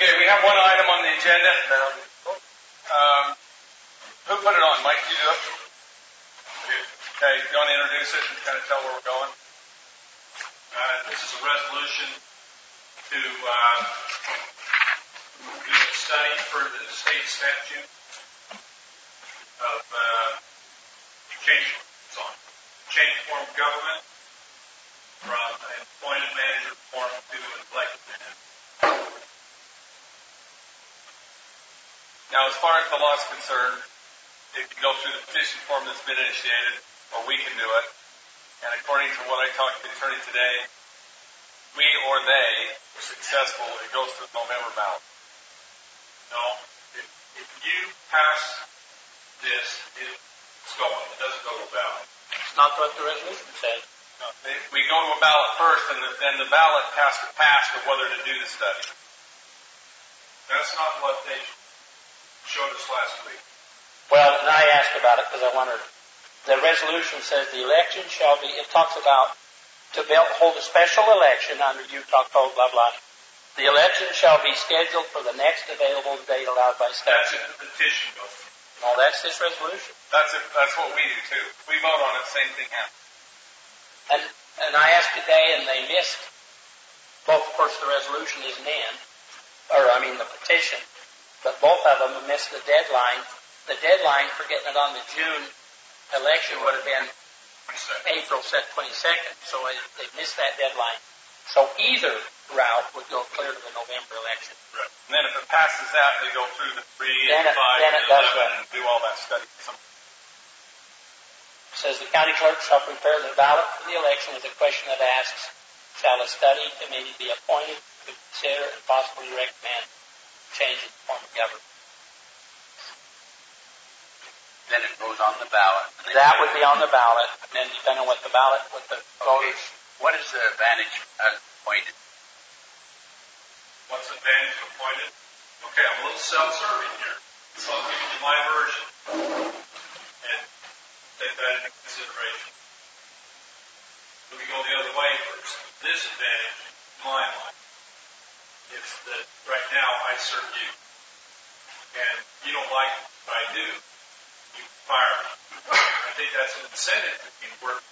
Okay, we have one item on the agenda. Who put it on? Mike, you do it? Okay, you want to introduce it and kind of tell where we're going? This is a resolution to do a study for the state statute of change form of government from an appointed manager form to an elected manager. Now, as far as the law is concerned, it can go through the petition form that's been initiated, or we can do it. And according to what I talked to the attorney today, we or they are successful, it goes to the November ballot. No, if you pass this, it's going. It doesn't go to a ballot. It's not what the resolution says. No, we go to a ballot first, and then the ballot has to pass for whether to do the study. That's not what they showed us last week. Well, and I asked about it because I wondered. The resolution says the election shall be, it talks about to hold a special election under Utah Code, blah, blah. The election shall be scheduled for the next available date allowed by statute. That's if the petition goes. No, that's this resolution. That's what we do too. We vote on it, same thing happens. And I asked today, and they missed, both, of course, the resolution isn't in, the petition, but both of them missed the deadline. The deadline for getting it on the June election would have been April 22nd, so they missed that deadline. So either route would go clear to the November election. Right. And then if it passes that, they go through the 3 then and 5 then and 11 and do all that study. It says the county clerk shall prepare the ballot for the election with a question that asks, shall a study committee be appointed to consider and possibly recommend change in the form of government? Then it goes on the ballot. That would be on the ballot, and then depending on what the voters. What is the advantage of appointed? What's the advantage of appointed? Okay, I'm a little self-serving here, so I'll give you my version and take that into consideration. Let me go the other way first. This advantage, in my mind, is that right now I serve you, and you don't like what I do, you fire me. I think that's an incentive to keep working.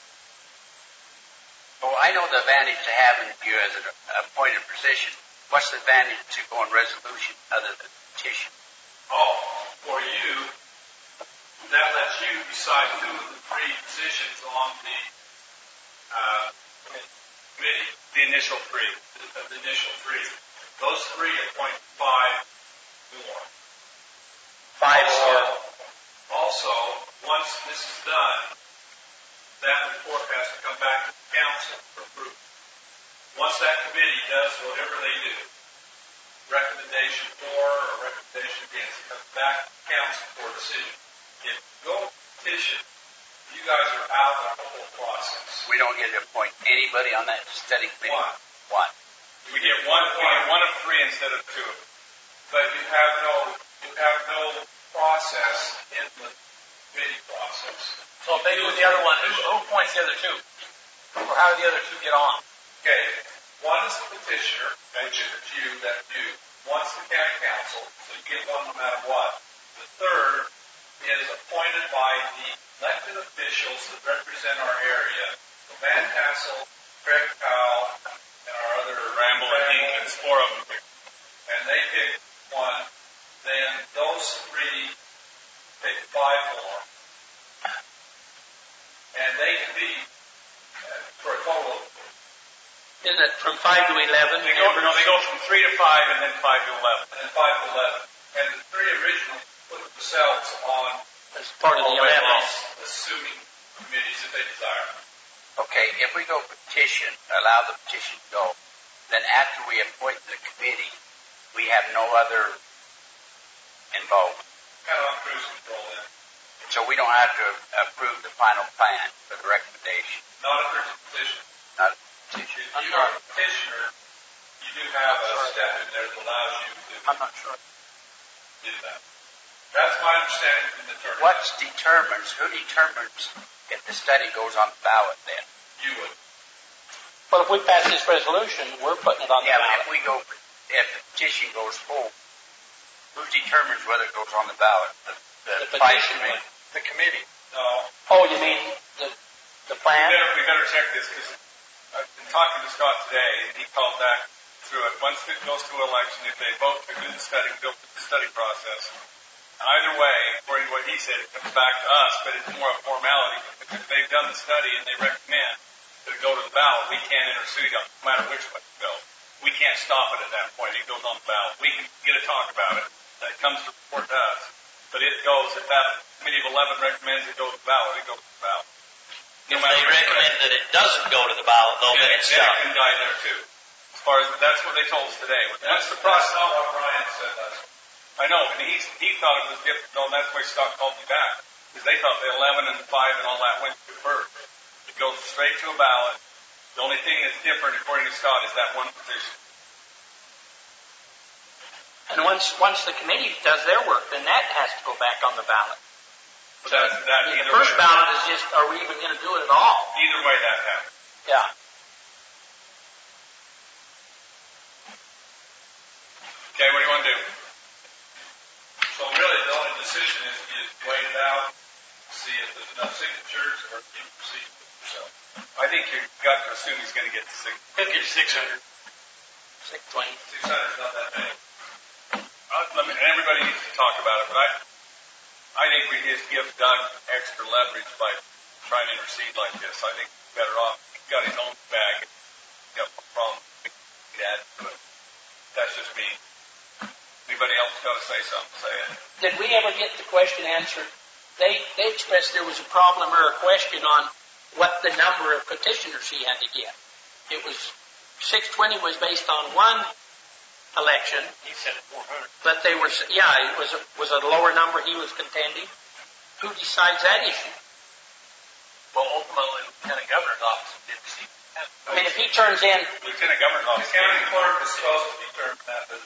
Well, I know the advantage to having you as an appointed position. What's the advantage to going resolution other than petition? Oh, for you, that lets you decide 2 of the 3 positions on the committee. The initial 3. The initial 3. Those 3 appoint 5 more. 5 more. Also, once this is done, that report has to come back to the council for approval. Once that committee does whatever they do, recommendation for or recommendation against, it comes back to the council for a decision. If you go petition, you guys are out of the whole process. We don't get to appoint anybody on that study committee. Why? We get one of 3 instead of 2. But you have no process in the committee process. So if they do the other one, who appoints the other 2? Or how do the other 2 get on? Okay, one is the petitioner, which is you that do. One's the county council, so you get one no matter what. The third is appointed by the elected officials that represent our area. Van Tassel, Craig Powell, and our other Ramble and Hinkins, 4 of them. And they pick one. Then those 3 pick 5 more. And they can be for a total of. Isn't it from 5 to 11? They go from 3 to 5 and then 5 to 11. And then 5 to 11. And the 3 originally put themselves on as part of the 11. Assuming committees if they desire. Okay, if we go petition, allow the petition to go, then after we appoint the committee, we have no other involvement. Kind of on cruise control then. So we don't have to approve the final plan for the recommendation. Not if there's a petition. Not a petition. If you are a petitioner, you do have a step in there that allows you to I'm not sure. do that. That's my understanding from the attorney. Who determines if the study goes on the ballot then? You would. Well, if we pass this resolution, we're putting it on the ballot. But if we go if the petition goes forward, who determines whether it goes on the ballot? The petition, The committee. No. oh, you mean the plan? We better check this because I've been talking to Scott today and he called back through it. Once it goes to election, if they vote to do the study, go through the study process, either way, according to what he said, it comes back to us, but it's more a formality. If they've done the study and they recommend that it go to the ballot, we can't intercede on no matter which way it goes. We can't stop it at that point. It goes on the ballot. We can get a talk about it, and it comes to report to us. But it goes, if that committee of 11 recommends it go to the ballot, it goes to the ballot. If they recommend that it doesn't go to the ballot, though, then it's Then stuck. it can die there too. As far as that's what they told us today. That's the process. That's not what Brian said. I know, and he thought it was different. No, and that's why Scott called me back because they thought the 11 and 5 and all that went to first. It goes straight to a ballot. The only thing that's different, according to Scott, is that one petition. And once the committee does their work, then that has to go back on the ballot. But that The either first way, ballot is just, are we even going to do it at all? either way that happens. Yeah. Okay, what do you want to do? So really, the only decision is you wait it out, see if there's enough signatures, or you proceed with it yourself. I think you've got to assume he's going to get the six. He'll get 600. 620. 600 is not that many. And everybody needs to talk about it, but I think we just give Doug extra leverage by trying to intercede like this. I think he's better off. He's got his own bag. He's got no problem. But that's just me. Anybody else got to say something? Say it. Did we ever get the question answered? They expressed there was a problem or a question on what the number of petitioners he had to get. It was 620 was based on one election, He said 400. but they were, it was a lower number he was contending. Who decides that issue? Well, ultimately, the Lieutenant Governor's office did see. I mean, if he turns in, Lieutenant Governor's The office. county clerk is supposed to determine that, but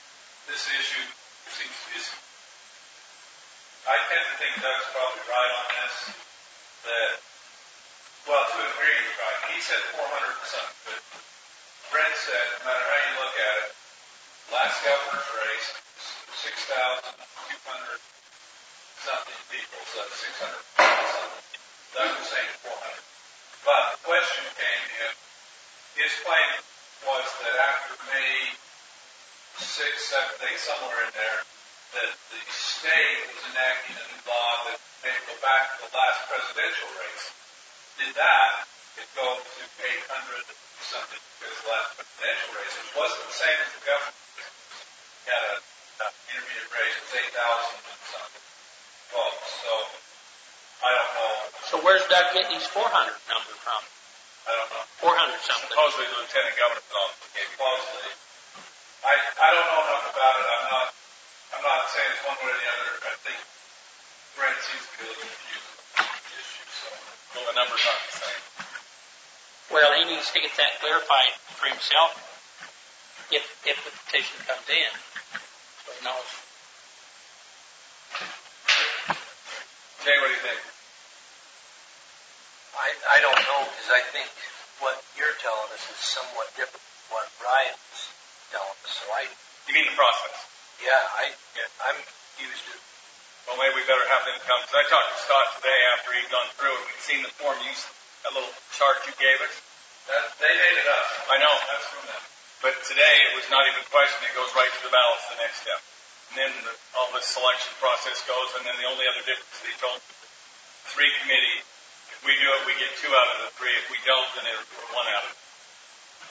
this issue seems to be. I tend to think Doug's probably right on this. That, well, to a degree he's right. He said 400 or something, but Brent said no matter how you look at it, last governor's race, 6,200 something people, so that's 600 something. Doug was saying 400. But the question came in, his claim was that after May 6th, 7th, 8th, somewhere in there, that the state was enacting a new law that made it go back to the last presidential race. Did that, it go to 800 something because the last presidential race, which wasn't the same as the government. He had an intermediate race, it was 8,000 and something votes. So, I don't know. so where's Doug getting his 400 number from? I don't know. 400 something. Supposedly the Lieutenant Governor's office gave him. Supposedly. I don't know enough about it. I'm not saying it's one way or the other. I think Brent seems to be a little confused about the issue. So, Well, the number's not the same. Well, he needs to get that clarified for himself if the petition comes in. So he knows. Jay, what do you think? I don't know, because I think what you're telling us is somewhat different from what Brian's telling us. So You mean the process? I'm used to it. Well, maybe we better have them come. Because I talked to Scott today after he'd gone through and we'd seen the form that little chart you gave us. they made it up. I know. That's from them. But today it was not even a question. It goes right to the ballot, the next step. And then all the selection process goes, and then the only other difference they told me, 3 committee. If we do it, we get 2 out of the 3. If we don't, then we're 1 out of it.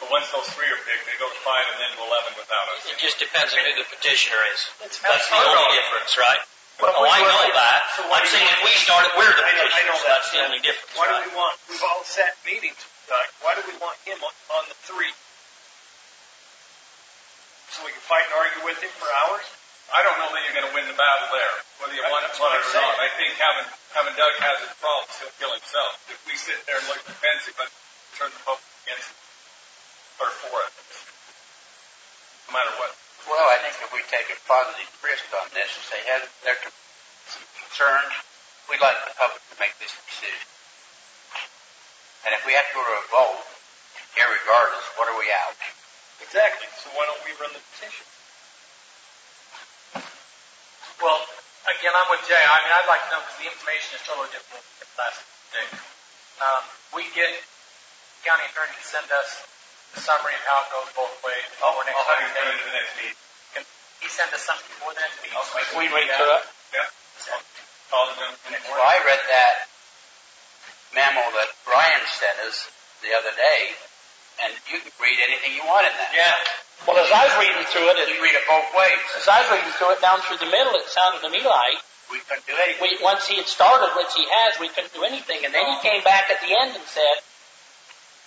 But once those 3 are picked, they go to 5 and then to 11 without us. It just depends on who the petitioner is. That's That's the only difference, right? Well, I know that. so what I'm do you saying if we start it, we're the I know petitioner, so that. that's the only difference, Why do right? we want, we've all set meetings, Doug, why do we want him on the 3? So we can fight and argue with him for hours? I don't know that you're going to win the battle there, whether you want it That's what or I'm not. saying. I think having Doug has his problems, he'll kill himself. If we sit there and look defensive and turn the vote against it, or for it, no matter what. Well, I think if we take a positive risk on this and say, hey, there are some concerns, we'd like the public to make this decision. And if we have to go to a vote, irregardless, what are we out? Exactly, so why don't we run the petition? I'm with Jay. I mean, I'd like to know because the information is totally different than last day. We get county attorney to send us the summary of how it goes both ways. I'll have you come into the next meeting. Can he send us something before the next meeting? We read through it. Yeah. Call the gentleman. Well, I read that memo that Brian sent us the other day, and you can read anything you want in that. Yeah. Well, as I was reading through it, You read it both ways. as I was reading through it down through the middle, it sounded to me like We couldn't do anything. once he had started, which he has, we couldn't do anything. And then he came back at the end and said,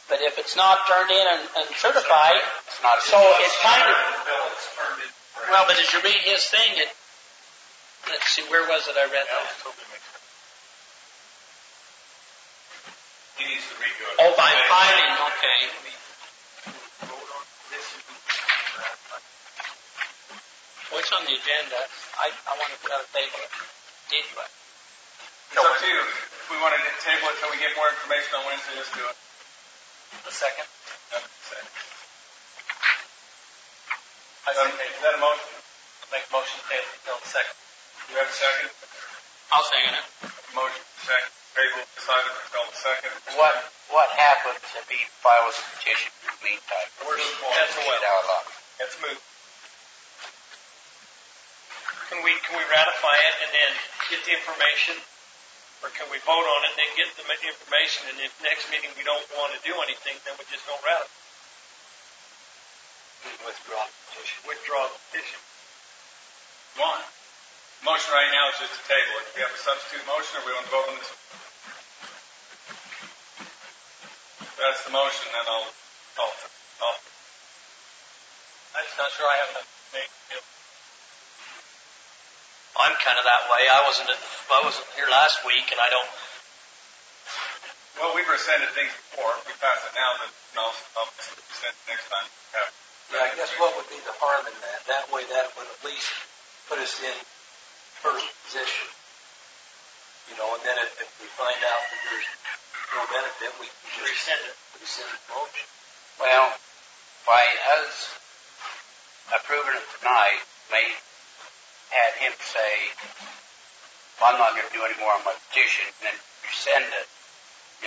but if it's not turned in and certified, It's not. so it's kind of, Bill, it's turned in. well, but as you read his thing, let's see, where was it I read that? He needs to redo it. Oh, by filing, okay. What's on the agenda? I want to put out a table. Did you? It's up to you. If we want to table it till we get more information on Wednesday, let's do it. The second. Is that a motion? Make a motion to table until the second. Do you have a second? I'll second it. Motion, second. Table decided until the second. What happens if he files a petition in the meantime? That's a well. Let's move. Can we ratify it and then get the information? Or can we vote on it and then get the information, and if next meeting we don't want to do anything, then we just don't ratify? Withdraw the petition. Withdraw the petition. One. Motion right now is just to table it. Do we have a substitute motion, or we want to vote on this? That's the motion, then I'll. I'm just not sure I have enough to make it. I'm kind of that way. I wasn't here last week, and I don't. Well, we've rescinded things before. If we pass it now, then I'll rescind it next time. Yeah, I guess what would be the harm in that? That way, that would at least put us in first position. You know, and then if we find out that there's no benefit, we can just rescind the motion. Well, by us approving it tonight, may had him say, well, I'm not going to do any more on my petition, and then you send it,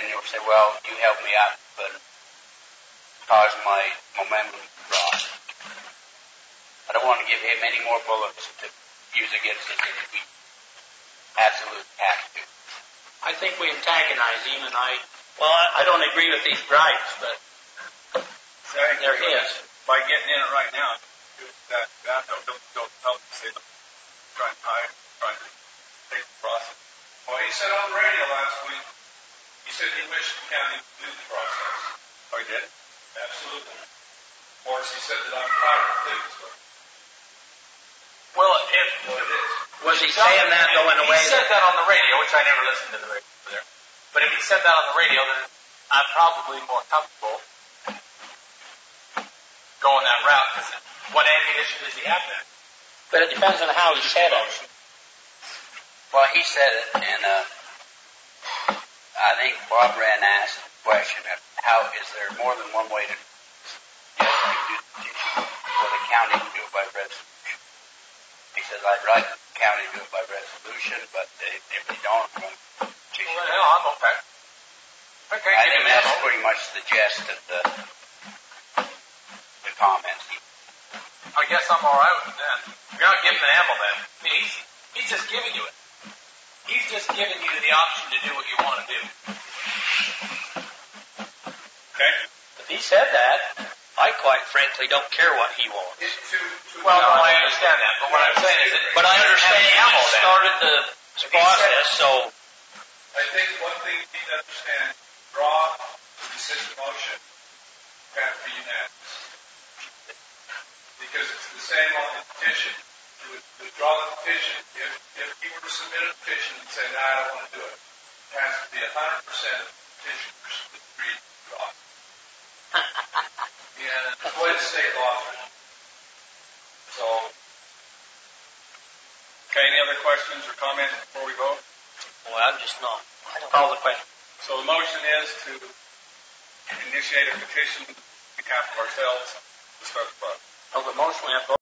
and you'll say, well, you helped me out, but caused my momentum to drop. I don't want to give him any more bullets to use against us if we absolutely have to. I think we antagonize him, and I don't agree with these gripes, but they're his. By getting in it right now, don't help say trying to take the process. Well, he said on the radio last week, he said he wished the county would do the process. Oh, he did? Absolutely. Of course, he said that I'm private too, so. Well, Was he saying that though in a way? He said that on the radio, which I never listened to the radio there. But if he said that on the radio, then I'm probably more comfortable going that route, because what ammunition does he have then? But it depends on how he said it. Well, he said it, and I think Bob Wren asked the question of how is there more than one way to do the petition, or the county can do it by resolution. He says, I'd like the county to do it by resolution, but if they don't, I'm going to petition. Well, I'm okay. Okay, I think that's pretty much the gist of the comments. I guess I'm all right with it then. You're not giving the ammo then. I mean, he's just giving you it. He's just giving you the option to do what you want to do. Okay. If he said that, I quite frankly don't care what he wants. Well, no, I understand that, but what I'm saying is that... But I understand he started the process, so... I think one thing you need to understand, draw the decision motion have to be unanimous. Because it's the same on the petition. You would withdraw the petition. If he were to submit a petition and say, no, I don't want to do it, it has to be 100% of the petitioners that agree to withdraw. And it's what is state law. So, Okay, any other questions or comments before we vote? Well, I'm just not. I don't call the question. So the motion is to initiate a petition on behalf of ourselves to start the process. Of the motion, we have to